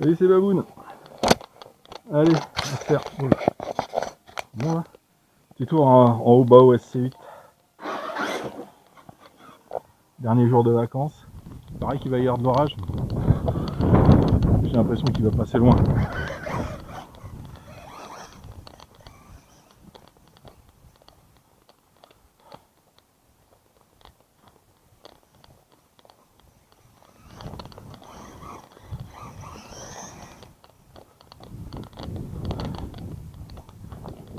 Allez, c'est Baboune. Allez, on va se faire. Bon là. Petit tour en haut bas au SC8. Dernier jour de vacances. Pareil qu'il va y avoir de l'orage. J'ai l'impression qu'il va passer loin.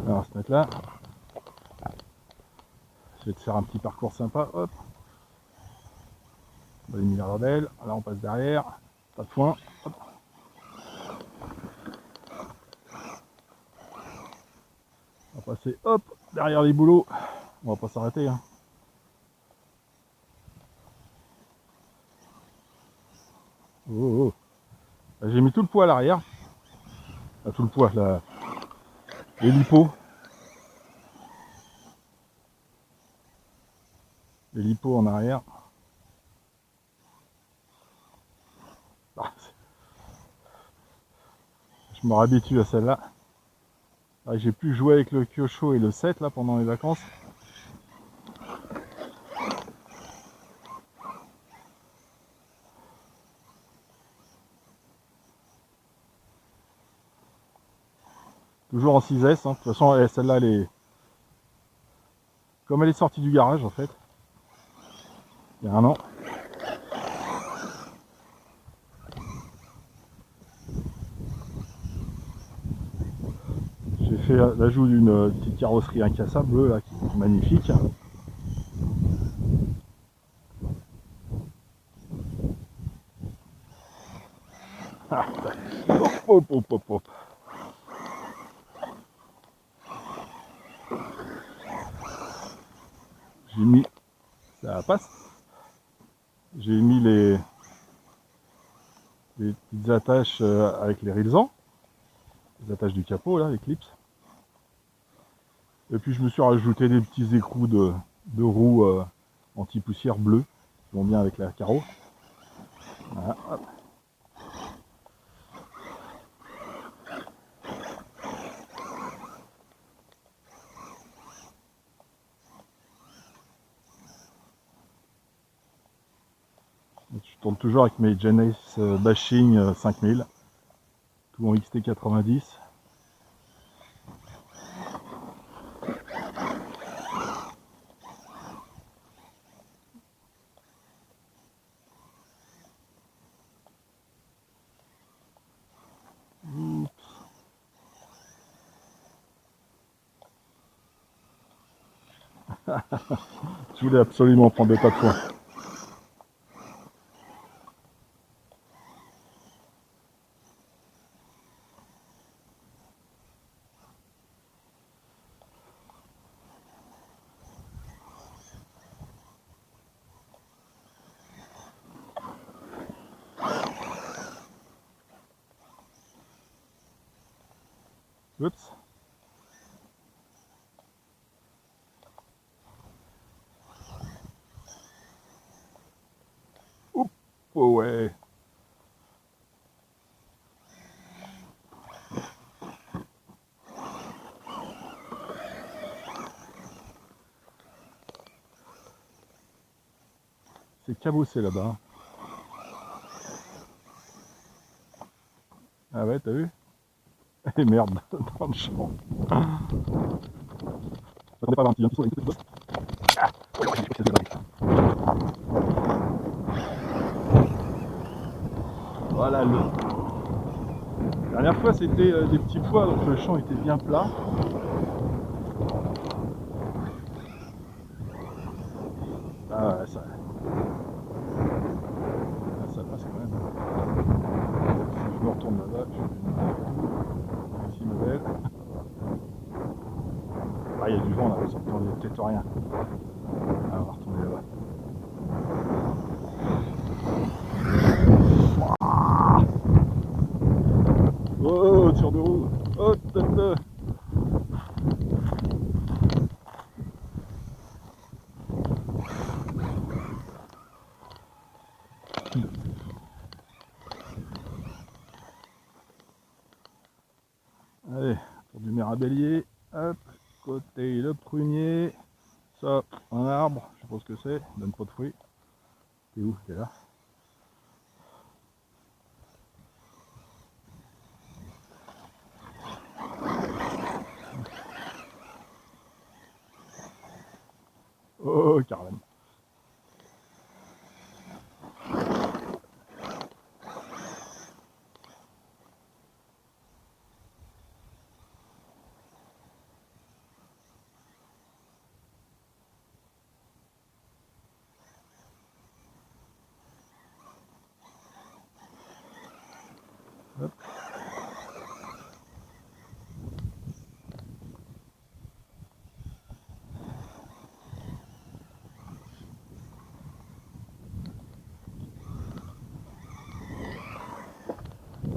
Alors, on va se mettre là. Je vais te faire un petit parcours sympa. Hop. On va éliminer la belle. Là, on passe derrière. Pas de foin. Hop. On va passer hop derrière les bouleaux. On va pas s'arrêter. Hein. Oh, oh. J'ai mis tout le poids à l'arrière. Tout le poids, l'hélipo. L'hélipo en arrière. Je me réhabitue à celle-là. J'ai pu jouer avec le Kyosho et le 7 là pendant les vacances. Toujours en 6S. Hein. De toute façon, celle-là, elle est... Comme elle est sortie du garage en fait. Il y a un an. J'ai fait l'ajout d'une petite carrosserie incassable bleue là, qui est magnifique. Hop, hop, hop, hop. J'ai mis... Ça passe. J'ai mis les petites attaches avec les rilsans. Les attaches du capot là, les clips. Et puis je me suis rajouté des petits écrous de roues anti-poussière bleues qui vont bien avec la carreau. Voilà, hop. Je tourne toujours avec mes Genesis Bashing 5000, tout en XT90. Je voulais absolument prendre des tas de foin. Oups. Oups. Oh ouais. C'est cabossé là-bas. Ah ouais, t'as vu? Et merde, dans le champ. Attendez pas à avoir un petit saut avec une petite bosse. Voilà le. La dernière fois c'était des petits pois, donc le champ était bien plat. Ah ouais, ça passe quand même. Si je me retourne là-bas, je fais ici nouvelle. Ah, il y a du vent là, ça ne peut-être rien. Ah, on va retourner là-bas. Oh, tir de roue. Oh, tata. bélier. Hop, côté le prunier. Ça, un arbre, je sais pas ce que c'est, donne pas de fruits. T'es où? T'es là? Oh, carrément. Hop.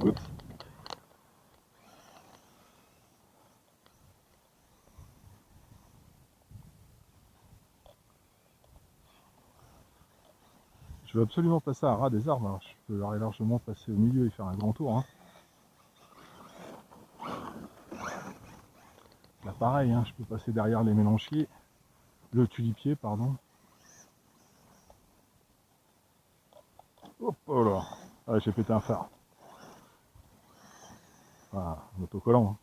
Oups. Je veux absolument passer à ras des arbres, alors je peux largement passer au milieu et faire un grand tour. Hein. Là pareil, hein, je peux passer derrière les mélanchiers, le tulipier, pardon. Hop oh là, ah, j'ai pété un phare. Ah, un autocollant.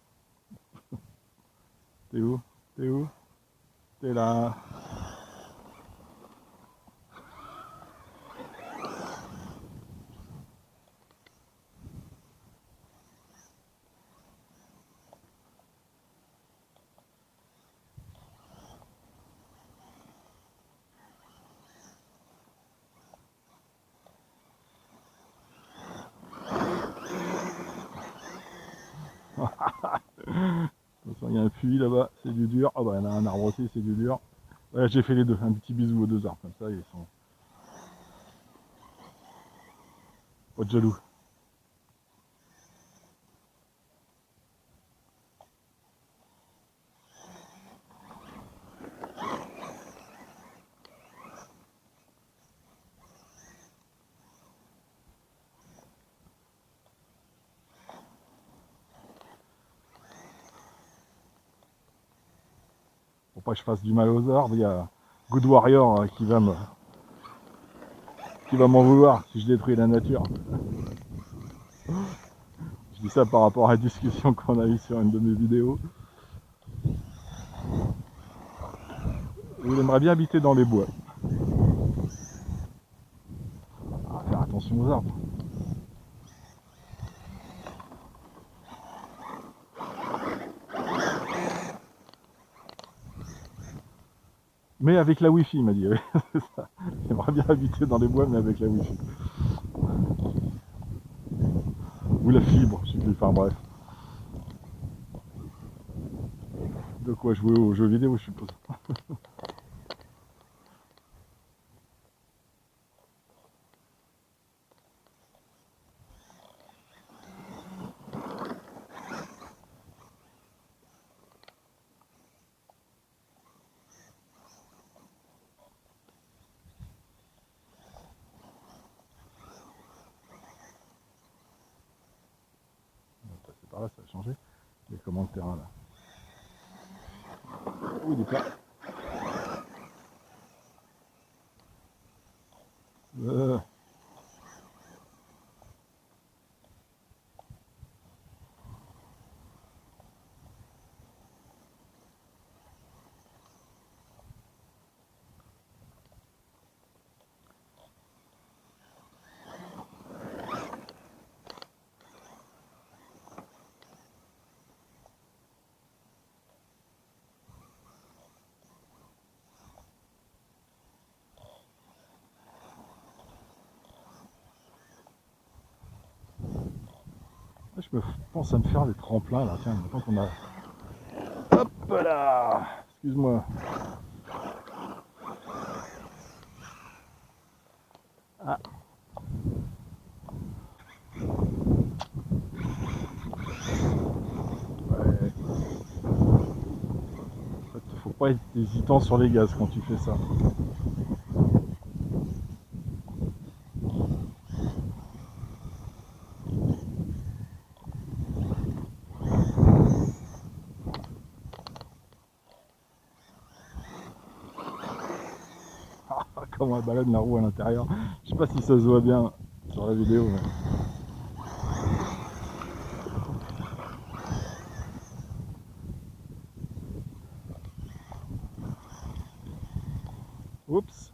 Hein. T'es où? T'es où? T'es là. Il y a un puits là-bas, c'est du dur. Ah bah il y en a un arbre aussi, c'est du dur. Ouais, j'ai fait les deux, un petit bisou aux deux arbres, comme ça ils sont pas de jaloux. Pour pas que je fasse du mal aux arbres, il y a Good Warrior qui va m'en vouloir si je détruis la nature. Je dis ça par rapport à la discussion qu'on a eue sur une de mes vidéos. Il aimerait bien habiter dans les bois. Ah, faire attention aux arbres. Mais avec la Wi-Fi, il m'a dit. Oui, c'est ça. Il aimerait bien habiter dans les bois, mais avec la Wi-Fi. Ou la fibre, je sais plus. Enfin bref. De quoi jouer aux jeux vidéo, je suppose. C'est par là, ça a changé. Mais comment le terrain là? Oh, il est plat. Euh, je me pense à me faire des tremplins là. Tiens, maintenant qu'on a. Hop là! Excuse-moi. Ah. Ouais. En fait, faut pas être hésitant sur les gaz quand tu fais ça. comment elle balade la roue à l'intérieur. Je sais pas si ça se voit bien sur la vidéo. Mais... Oups.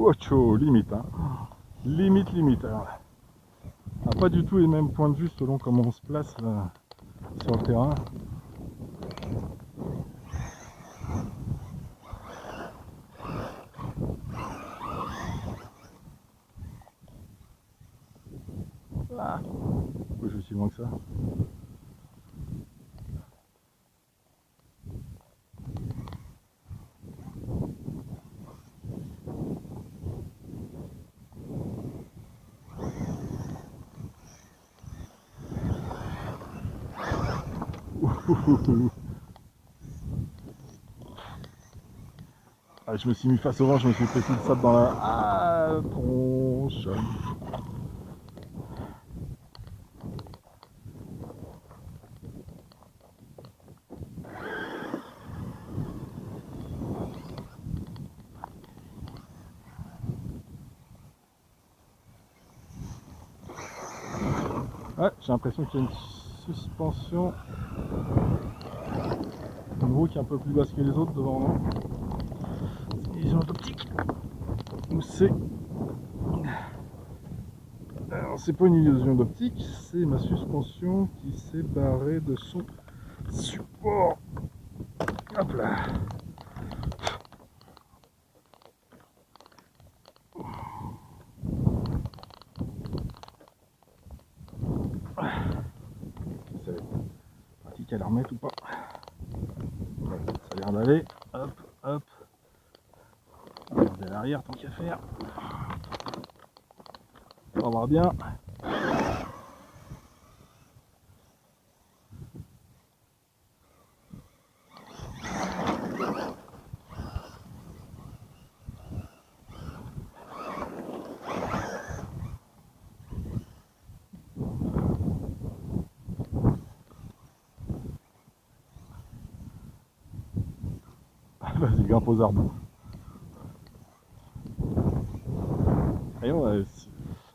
Ocho, limite, hein. Limite. Alors, on n'a pas du tout les mêmes points de vue selon comment on se place là, sur le terrain. Ah, pourquoi je suis si loin que ça? Ah, je me suis mis face au vent, je me suis pris tout le sable dans la tronche. Ouais, j'ai l'impression qu'il y a une suspension, une roue qui est un peu plus basse que les autres devant moi. Illusion d'optique. Ou c'est... Alors c'est pas une illusion d'optique, c'est ma suspension qui s'est barrée de son support. Hop là. Ça va être pratique à la remettre ou pas. Ouais, ça a l'air d'aller. Hop. Regardez à l'arrière tant qu'à faire. On va voir bien. Vas-y, grimpe aux arbres. Et ouais,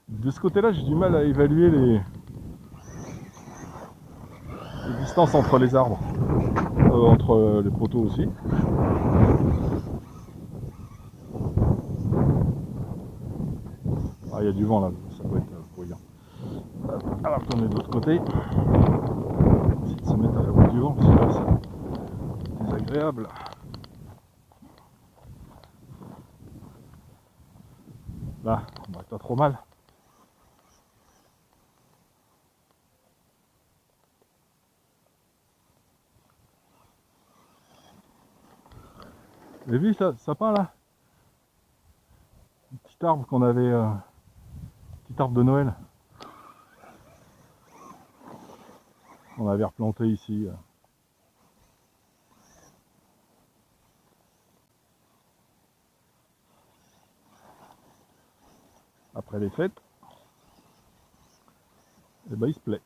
de ce côté-là, j'ai du mal à évaluer les distances entre les arbres, entre les poteaux aussi. Ah, il y a du vent là, ça peut être bruyant. Alors, retourner de l'autre côté. Essayer de se mettre à l'abri du vent, parce que là, c'est désagréable. Là, on va pas trop mal. Vous avez vu ça, sapin là? Un petit arbre qu'on avait, petit arbre de Noël. On avait replanté ici. Après les fêtes. Et ben il se plaît.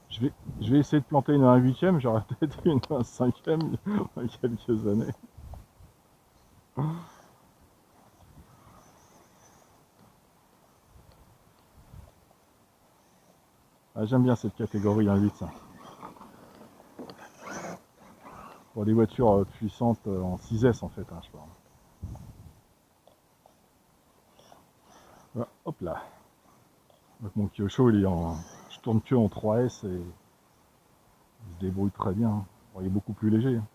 Je vais essayer de planter une 8e, j'aurais peut-être une 5e il y a quelques années. Ah, j'aime bien cette catégorie 1.8 ça. Pour des voitures puissantes en 6S en fait, hein, je parle. Voilà, hop là. Donc mon Kyosho il est en. Je tourne que en 3S et il se débrouille très bien. Hein. Bon, il est beaucoup plus léger. Hein.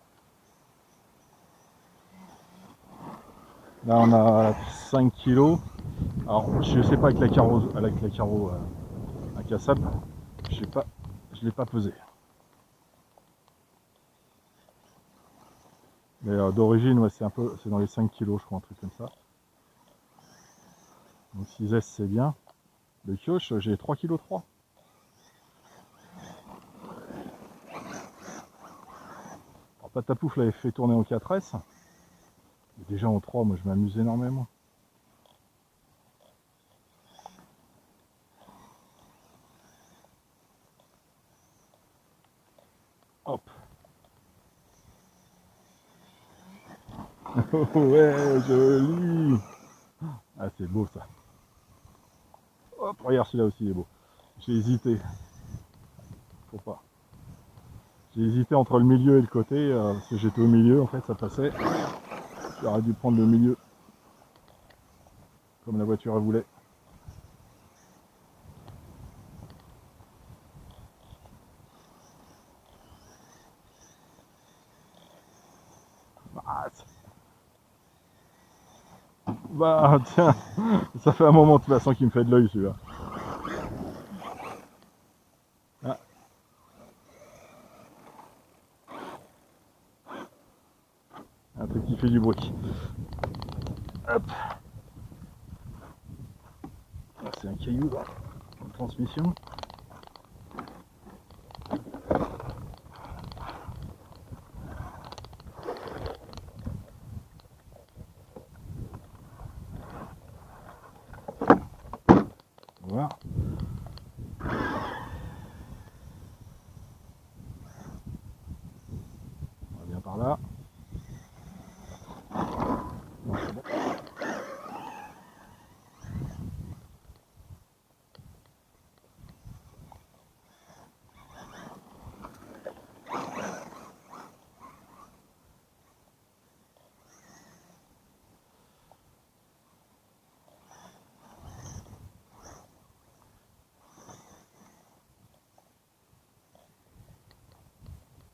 Là on a 5 kg. Alors je sais pas avec la carreau incassable, je sais pas, je l'ai pas pesé. Mais d'origine ouais, c'est dans les 5 kg je crois, un truc comme ça. Donc 6S c'est bien. Le Kyosh j'ai 3,3 kg. Alors Patapouf l'avait fait tourner en 4S. Mais déjà en 3 moi je m'amuse énormément. Hop. Ouais, joli. Ah c'est beau ça. Hop, regarde celui-là aussi il est beau. J'ai hésité. Faut pas. J'ai hésité entre le milieu et le côté, parce que j'étais au milieu en fait, ça passait. J'aurais dû prendre le milieu. Comme la voiture elle voulait. Bah tiens, ça fait un moment de toute façon qu'il me fait de l'œil celui-là. Ah. Un truc qui fait du bruit. Hop. Ah, c'est un caillou là. Une transmission. Voilà. On va bien par là. Non, c'est bon.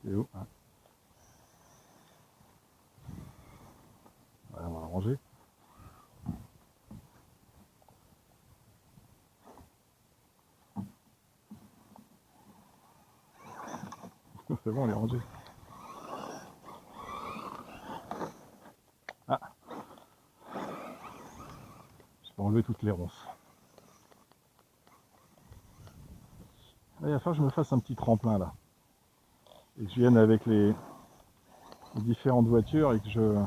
C'est où hein. Voilà, on va la ranger. C'est bon, on est rangé. Ah, je peux enlever toutes les ronces. Là, il va falloir que je me fasse un petit tremplin là. Et que je vienne avec les différentes voitures et que je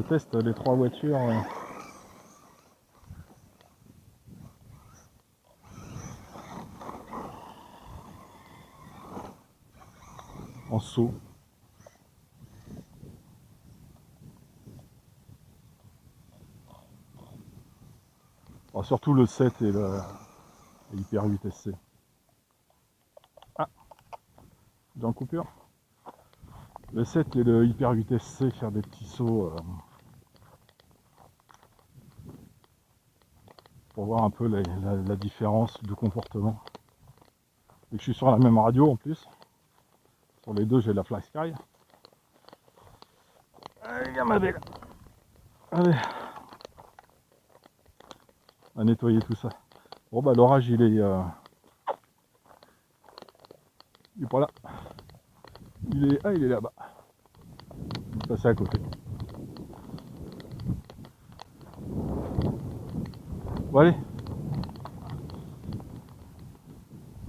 teste les 3 voitures. En saut. Alors, surtout le 7 et le Hyper 8 SC. Ah, j'ai en coupure. Le 7 et le Hyper 8 SC, faire des petits sauts pour voir un peu la différence de comportement. Et je suis sur la même radio en plus. Sur les deux, j'ai la Fly Sky. Allez, gamin belle. Allez. On va nettoyer tout ça. Bon bah l'orage il est pas là. Il est là-bas. On va passer à côté. Bon allez.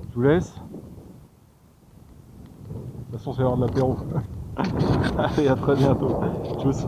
Je vous laisse. De toute façon c'est l'heure de l'apéro. Allez, à très bientôt. Tchuss.